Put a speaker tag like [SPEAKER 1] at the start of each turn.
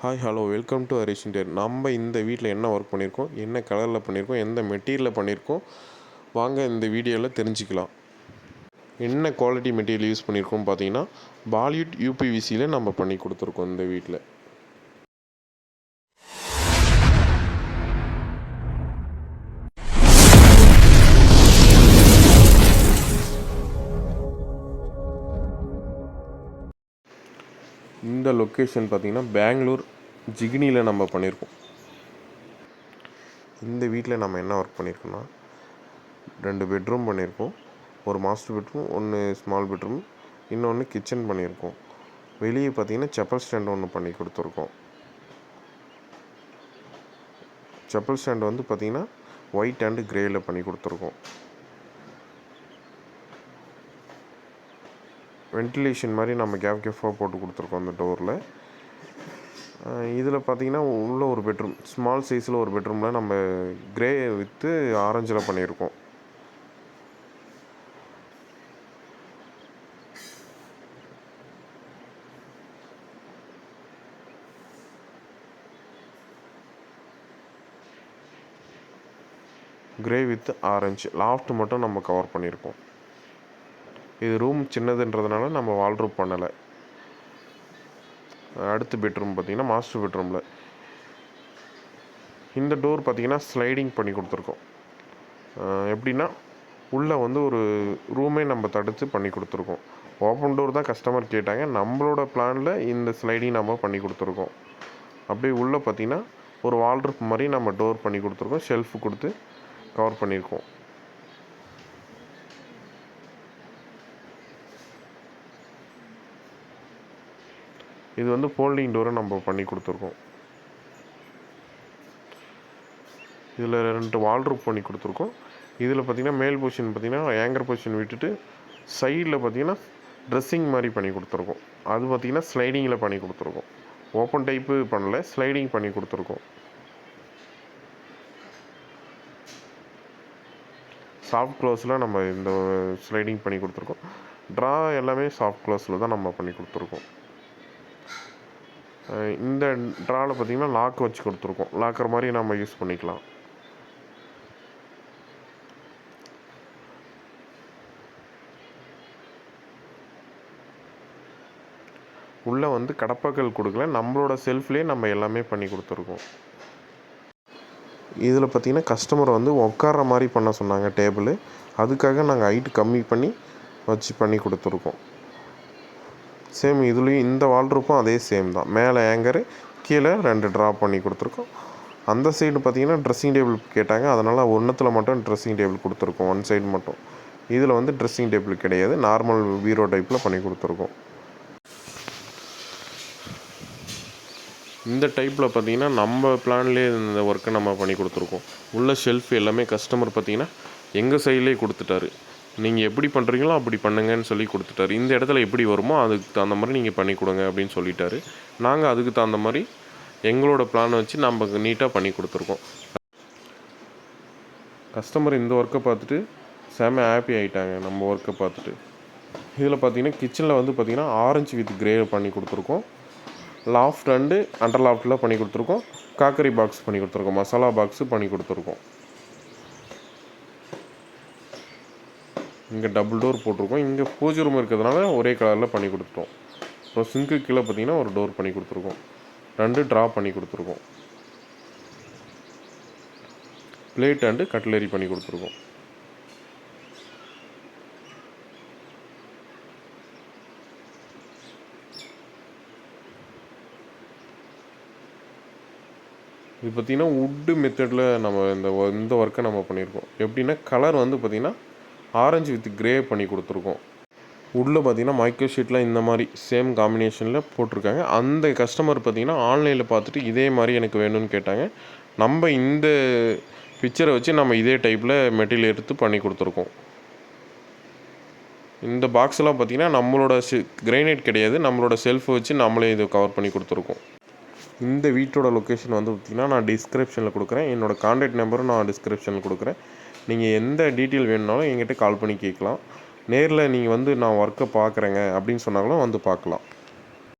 [SPEAKER 1] Hi hello welcome to Harish Indian. நம்ம இந்த வீட்டில் என்ன ஒர்க் பண்ணியிருக்கோம், என்ன கலரில் பண்ணியிருக்கோம், எந்த மெட்டீரியலில் பண்ணியிருக்கோம், வாங்க இந்த வீடியோவில் தெரிஞ்சுக்கலாம். என்ன குவாலிட்டி மெட்டீரியல் யூஸ் பண்ணியிருக்கோம் பார்த்தீங்கன்னா, பாலிவுட் யூபிவிசியில் நம்ம பண்ணி கொடுத்துருக்கோம் இந்த வீட்டில். இந்த லொக்கேஷன் பார்த்திங்கன்னா பெங்களூர் ஜிகினியில் நம்ம பண்ணியிருக்கோம். இந்த வீட்டில் நம்ம என்ன ஒர்க் பண்ணியிருக்கோம்னா, 2 பெட்ரூம் பண்ணியிருக்கோம். ஒரு மாஸ்டர் பெட்ரூம், ஒன்று ஸ்மால் பெட்ரூம், இன்னொன்று கிச்சன் பண்ணியிருக்கோம். வெளியே பார்த்திங்கன்னா செப்பல் ஸ்டாண்ட் ஒன்று பண்ணி கொடுத்துருக்கோம். செப்பல் ஸ்டாண்ட் வந்து பார்த்திங்கன்னா ஒயிட் அண்டு கிரேயில் பண்ணி கொடுத்துருக்கோம். வென்டிலேஷன் மாதிரி நம்ம கேஃபாக போட்டு கொடுத்துருக்கோம் அந்த டோரில். இதில் பார்த்திங்கன்னா உள்ள ஒரு பெட்ரூம், ஸ்மால் சைஸில் ஒரு பெட்ரூமில் நம்ம கிரே வித்து ஆரஞ்சில் பண்ணியிருக்கோம். கிரே வித் ஆரஞ்சு லாஃப்ட் மட்டும் நம்ம கவர் பண்ணியிருக்கோம். இது ரூம் சின்னதுன்றதுனால நம்ம வால்ரூப் பண்ணலை. அடுத்த பெட்ரூம் பார்த்திங்கன்னா மாஸ்டர் பெட்ரூமில் இந்த டோர் பார்த்திங்கன்னா ஸ்லைடிங் பண்ணி கொடுத்துருக்கோம். எப்படின்னா உள்ளே வந்து ஒரு ரூமே நம்ம தடுத்து பண்ணி கொடுத்துருக்கோம். ஓப்பன் டோர் தான் கஸ்டமர் கேட்டாங்க. நம்மளோட பிளானில் இந்த ஸ்லைடிங் நம்ம பண்ணி கொடுத்துருக்கோம். அப்படியே உள்ளே பார்த்திங்கன்னா ஒரு வால்ரூப் மாதிரி நம்ம டோர் பண்ணி கொடுத்துருக்கோம். ஷெல்ஃபு கொடுத்து கவர் பண்ணியிருக்கோம். இது வந்து ஃபோல்டிங் டோரை நம்ம பண்ணி கொடுத்துருக்கோம். இதில் 2 வால்ரூப் பண்ணி கொடுத்துருக்கோம். இதில் பார்த்திங்கன்னா மேல் பொசிஷன் பார்த்திங்கன்னா ஏங்கர் பொசிஷன் விட்டுட்டு சைடில் பார்த்திங்கன்னா ட்ரெஸ்ஸிங் மாதிரி பண்ணி கொடுத்துருக்கோம். அது பார்த்திங்கன்னா ஸ்லைடிங்கில் பண்ணி கொடுத்துருக்கோம். ஓப்பன் டைப்பு பண்ணல, ஸ்லைடிங் பண்ணி கொடுத்துருக்கோம். சாஃப்ட் க்ளோஸில் நம்ம இந்த ஸ்லைடிங் பண்ணி கொடுத்துருக்கோம். ட்ரா எல்லாமே சாஃப்ட் க்ளோஸில் தான் நம்ம பண்ணி கொடுத்துருக்கோம். இந்த ட்ராவில் பார்த்திங்கன்னா லாக் வச்சு கொடுத்துருக்கோம். லாக்கர் மாதிரி நம்ம யூஸ் பண்ணிக்கலாம். உள்ளே வந்து கடப்பாக்கள் கொடுக்கல, நம்மளோட செல்ஃப்லேயே நம்ம எல்லாமே பண்ணி கொடுத்துருக்கோம். இதில் பார்த்திங்கன்னா கஸ்டமர் வந்து உட்கார்ற மாதிரி பண்ண சொன்னாங்க டேபிள். அதுக்காக நாங்கள் ஹைட்டு கம்மி பண்ணி கொடுத்துருக்கோம். சேம் இதுலேயும் இந்த வால்ரூப்பும் அதே சேம் தான். மேலே ஏங்கரு, கீழே 2 ட்ரா பண்ணி கொடுத்துருக்கோம். அந்த சைடு பார்த்திங்கன்னா ட்ரெஸ்ஸிங் டேபிள் கேட்டாங்க. அதனால் ஒன்றுத்தில் மட்டும் ட்ரெஸ்ஸிங் டேபிள் கொடுத்துருக்கோம், ஒன் சைடு மட்டும். இதில் வந்து ட்ரெஸ்ஸிங் டேபிள் கிடையாது, நார்மல் பீரோ டைப்பில் பண்ணி கொடுத்துருக்கோம். இந்த டைப்பில் பார்த்திங்கன்னா நம்ம பிளான்லேயே இந்த ஒர்க்கை நம்ம பண்ணி கொடுத்துருக்கோம். உள்ள ஷெல்ஃப் எல்லாமே கஸ்டமர் பார்த்திங்கன்னா எங்கள் சைட்லேயே கொடுத்துட்டாரு. நீங்கள் எப்படி பண்ணுறீங்களோ அப்படி பண்ணுங்கன்னு சொல்லி கொடுத்துட்டாரு. இந்த இடத்துல எப்படி வருமோ அதுக்கு தகுந்த மாதிரி நீங்கள் பண்ணி கொடுங்க அப்படின்னு சொல்லிட்டாரு. நாங்கள் அதுக்கு தகுந்த மாதிரி எங்களோட பிளானை வச்சு நம்ம நீட்டாக பண்ணி கொடுத்துருக்கோம். கஸ்டமர் இந்த ஒர்க்கை பார்த்துட்டு செம ஹாப்பி ஆகிட்டாங்க நம்ம ஒர்க்கை பார்த்துட்டு. இதில் பார்த்திங்கன்னா கிச்சனில் வந்து பார்த்திங்கன்னா ஆரஞ்சு வித் கிரே பண்ணி கொடுத்துருக்கோம். லாஃப்ட் அண்டு அண்டர் லாஃப்டில் பண்ணி கொடுத்துருக்கோம். காக்கரி பாக்ஸ் பண்ணி கொடுத்துருக்கோம். மசாலா பாக்ஸு பண்ணி கொடுத்துருக்கோம். இங்கே டபுள் டோர் போட்டிருக்கோம். இங்கே பூஜை ரூம் இருக்கிறதுனால ஒரே கலரில் பண்ணி கொடுத்துட்டோம். அப்புறம் சிங்க்கு கீழே பார்த்திங்கன்னா ஒரு டோர் பண்ணி கொடுத்துருக்கோம். 2 ட்ரா பண்ணி கொடுத்துருக்கோம். பிளேட் அண்டு கட்லரி பண்ணி கொடுத்துருக்கோம். இது பார்த்திங்கன்னா வுட்டு மெத்தடில் நம்ம இந்த ஒர்க்கை நம்ம பண்ணியிருக்கோம். எப்படின்னா கலர் வந்து பார்த்திங்கன்னா ஆரஞ்சு வித் கிரே பண்ணி கொடுத்துருக்கோம். உள்ளே பார்த்திங்கன்னா மைக்ரோ ஷீட்டில் இந்த மாதிரி சேம் காம்பினேஷனில் போட்டிருக்காங்க. அந்த கஸ்டமர் பார்த்திங்கன்னா ஆன்லைனில் பார்த்துட்டு இதே மாதிரி எனக்கு வேணும்னு கேட்டாங்க. நம்ம இந்த பிக்சரை வச்சு நம்ம இதே டைப்பில் மெட்டீரியல் எடுத்து பண்ணி கொடுத்துருக்கோம். இந்த பாக்ஸ்லாம் பார்த்திங்கன்னா நம்மளோட கிரைனைட் கிடையாது, நம்மளோட செல்ஃபை வச்சு நம்மளே இது கவர் பண்ணி கொடுத்துருக்கோம். இந்த வீட்டோட லொக்கேஷன் வந்து பார்த்திங்கன்னா நான் டிஸ்கிரிப்ஷனில் கொடுக்குறேன். என்னோடய கான்டாக்ட் நம்பரும் நான் டிஸ்கிரிப்ஷனில் கொடுக்குறேன். நீங்கள் எந்த டீட்டெயில் வேணுனாலும் என்கிட்ட கால் பண்ணி கேட்கலாம். நேரில் நீங்கள் வந்து நான் ஒர்க்கை பார்க்குறேங்க அப்படின்னு சொன்னாங்களும் வந்து பார்க்கலாம்.